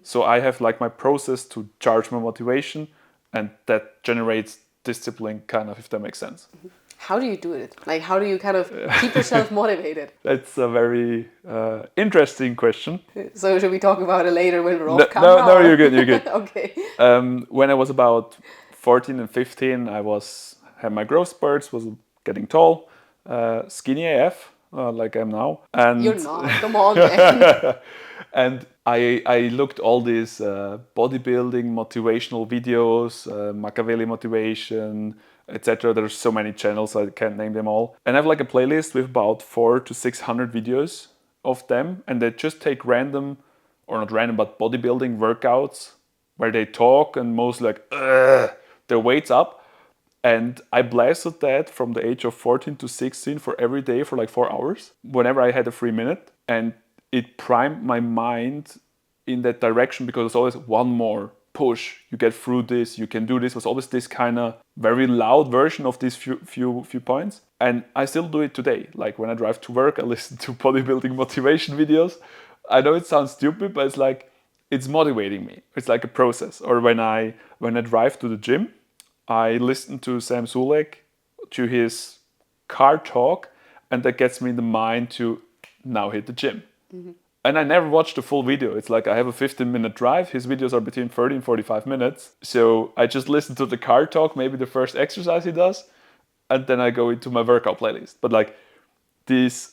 So I have like my process to charge my motivation, and that generates discipline, kind of, if that makes sense. How do you do it? Like, how do you kind of keep yourself motivated? That's a very interesting question. So should we talk about it later when we're No, off camera? no, Or? you're good, you're good. Okay. When I was about 14 and 15, had my growth spurts, was getting tall, skinny AF, like I am now. And You're not. Come on, man. and I looked all these bodybuilding motivational videos, Machiavelli motivation, etc. There's so many channels, I can't name them all. And I have like a playlist with about 400 to 600 videos of them, and they just take random, or not random, but bodybuilding workouts where they talk and mostly like their weights up. And I blasted that from the age of 14 to 16 for every day for like 4 hours, whenever I had a free minute. And it primed my mind in that direction, because it's always one more push. You get through this, you can do this. It was always this kind of very loud version of these few points. And I still do it today. Like when I drive to work, I listen to bodybuilding motivation videos. I know it sounds stupid, but it's like, it's motivating me. It's like a process. Or when I drive to the gym, I listen to Sam Sulek, to his car talk, and that gets me in the mind to now hit the gym. And I never watch the full video. It's like I have a 15-minute drive. His videos are between 30 and 45 minutes. So I just listen to the car talk, maybe the first exercise he does, and then I go into my workout playlist. But like these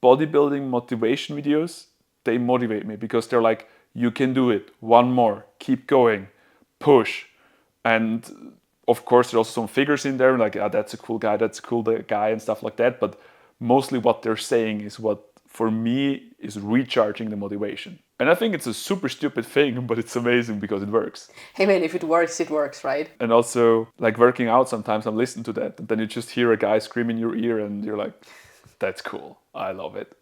bodybuilding motivation videos, they motivate me, because they're like, you can do it, one more, keep going, push. And of course, there's also some figures in there, like, that's a cool guy, that's a cool guy, and stuff like that. But mostly what they're saying is what, for me, is recharging the motivation. And I think it's a super stupid thing, but it's amazing because it works. Hey man, if it works, right? And also, like working out, sometimes I'm listening to that, and then you just hear a guy scream in your ear, and you're like, that's cool, I love it.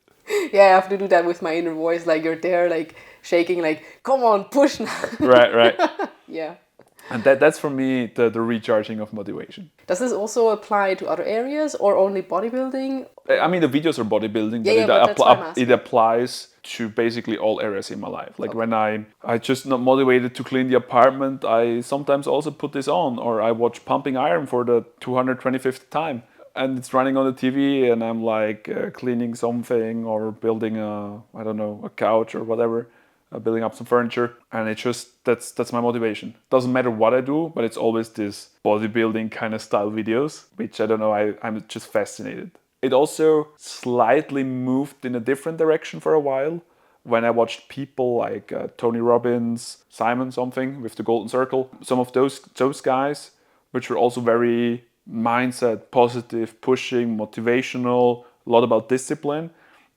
Yeah, I have to do that with my inner voice. Like you're there, like shaking, like, come on, push now. Right. Yeah. And that's for me the recharging of motivation. Does this also apply to other areas or only bodybuilding? I mean, the videos are bodybuilding, Yeah, but but that's what I'm asking. it applies to basically all areas in my life. Like when I just not motivated to clean the apartment, I sometimes also put this on, or I watch Pumping Iron for the 225th time. And it's running on the TV, and I'm like cleaning something or building a couch or whatever, building up some furniture, and it just that's my motivation. Doesn't matter what I do, but it's always this bodybuilding kind of style videos, which I don't know, I'm just fascinated. It also slightly moved in a different direction for a while when I watched people like Tony Robbins, Simon something with the Golden Circle, some of those guys, which were also very mindset, positive, pushing, motivational, a lot about discipline,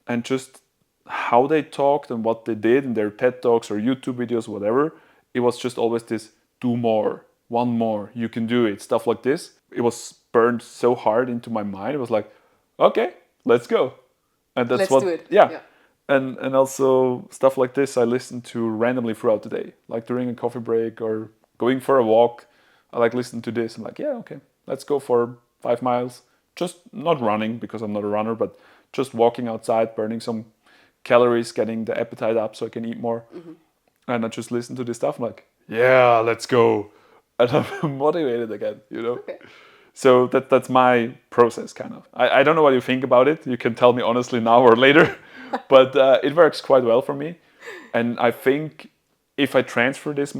and just how they talked and what they did in their TED Talks or YouTube videos, whatever. It was just always this, do more, one more, you can do it, stuff like this. It was burned so hard into my mind. It was like, okay, let's go. And that's Let's do it. Yeah. And also stuff like this I listen to randomly throughout the day, like during a coffee break or going for a walk. I like listening to this. I'm like, yeah, okay, let's go for 5 miles. Just not running, because I'm not a runner, but just walking outside, burning some calories, getting the appetite up so I can eat more. And I just listen to this stuff. I'm like, yeah, let's go. And I'm motivated again, Okay. So that's my process, kind of. I don't know what you think about it. You can tell me honestly now or later. But it works quite well for me. And I think if I transfer this,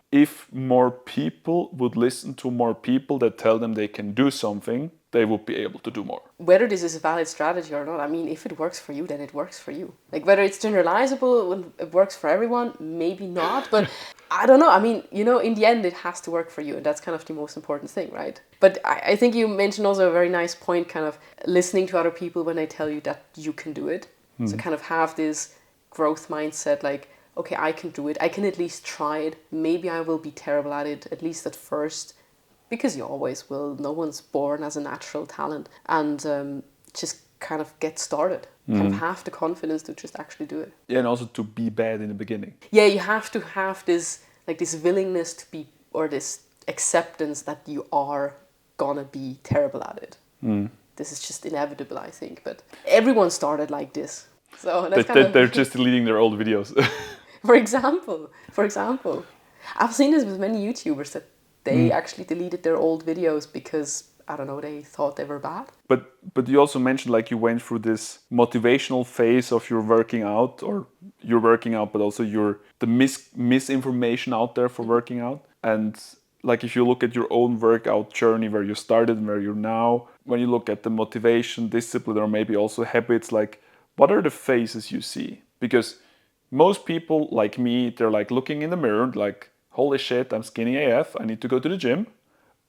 if more people would listen to more people that tell them they can do something, they would be able to do more. Whether this is a valid strategy or not, I mean, if it works for you, then it works for you. Like whether it's generalizable, when it works for everyone, maybe not. But I don't know. I mean, in the end, it has to work for you. And that's kind of the most important thing, right? But I think you mentioned also a very nice point, kind of listening to other people when they tell you that you can do it. So kind of have this growth mindset, like, okay, I can do it. I can at least try it. Maybe I will be terrible at it, at least at first. Because you always will. No one's born as a natural talent. And just kind of get started. Kind of have the confidence to just actually do it. Yeah, and also to be bad in the beginning. Yeah, you have to have this willingness to be, or this acceptance that you are gonna be terrible at it. This is just inevitable, I think. But everyone started like this. So that's They're just deleting their old videos. For example, I've seen this with many YouTubers that they actually deleted their old videos because I don't know, they thought they were bad. But you also mentioned like you went through this motivational phase of your working out, or you're working out, but also the misinformation out there for working out. And like if you look at your own workout journey, where you started and where you're now, when you look at the motivation, discipline, or maybe also habits, like what are the phases you see? Because most people like me, they're like looking in the mirror, like, holy shit, I'm skinny AF, I need to go to the gym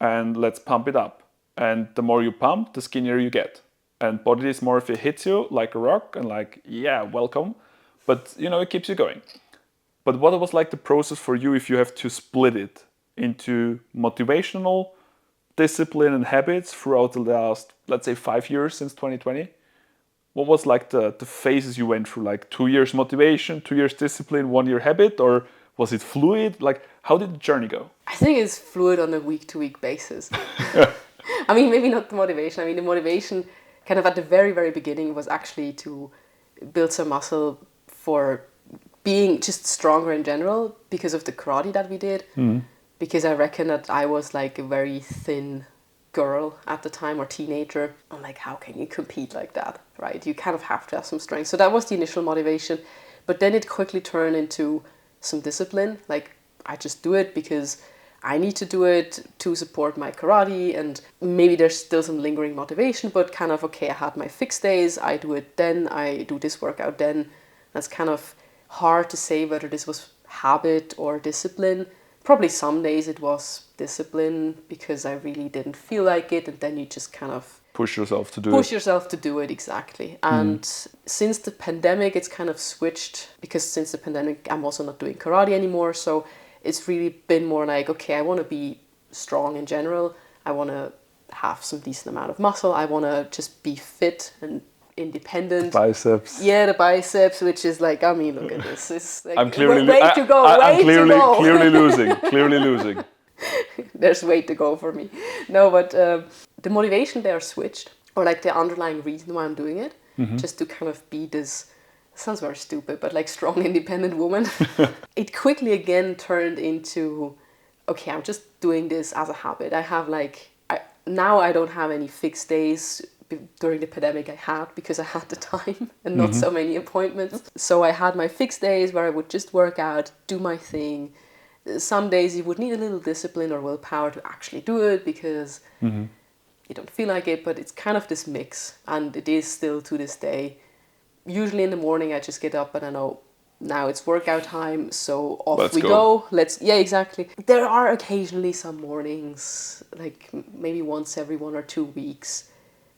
and let's pump it up. And the more you pump, the skinnier you get. And body dysmorphia hits you like a rock and like, yeah, welcome. But you know, it keeps you going. But what was like the process for you if you have to split it into motivational, discipline, and habits throughout the last, let's say, 5 years since 2020? What was like the phases you went through? Like 2 years motivation, 2 years discipline, 1 year habit, or was it fluid? Like how did the journey go? I think it's fluid on a week-to-week basis. I mean, maybe not the motivation. I mean, the motivation kind of at the very, very beginning was actually to build some muscle for being just stronger in general because of the karate that we did. Because I reckon that I was like a very thin girl at the time, or teenager. I'm like, how can you compete like that, right? You kind of have to have some strength. So that was the initial motivation. But then it quickly turned into some discipline. Like, I just do it because I need to do it to support my karate, and maybe there's still some lingering motivation, but kind of, okay, I had my fixed days, I do it then, I do this workout then. That's kind of hard to say whether this was habit or discipline. Probably some days it was discipline because I really didn't feel like it, and then you just kind of Push yourself to do push it. yourself to do it, exactly. And since the pandemic, it's kind of switched, because since the pandemic I'm also not doing karate anymore, so it's really been more like, okay, I want to be strong in general, I want to have some decent amount of muscle, I want to just be fit and independent. Biceps. Yeah, the biceps, which is like, I mean, look at this. It's like, I'm clearly way to go, I'm way to go. clearly losing. Clearly losing. There's way to go for me. No, but the motivation there switched, or like the underlying reason why I'm doing it, just to kind of be this, sounds very stupid, but like strong, independent woman. It quickly again turned into, okay, I'm just doing this as a habit. I have like, now I don't have any fixed days. During the pandemic I had, because I had the time and not so many appointments. So I had my fixed days where I would just work out, do my thing. Some days you would need a little discipline or willpower to actually do it because you don't feel like it, but it's kind of this mix, and it is still to this day. Usually in the morning I just get up and I know now it's workout time, so off we go. Yeah, exactly. There are occasionally some mornings, like maybe once every 1 or 2 weeks,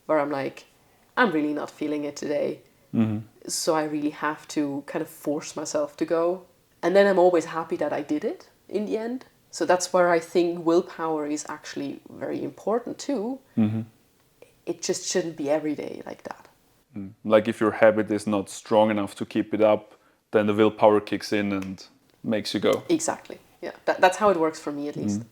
where I'm like, I'm really not feeling it today. So I really have to kind of force myself to go. And then I'm always happy that I did it in the end. So that's where I think willpower is actually very important too. It just shouldn't be every day like that. Like if your habit is not strong enough to keep it up, then the willpower kicks in and makes you go. Exactly. Yeah, that's how it works for me at least.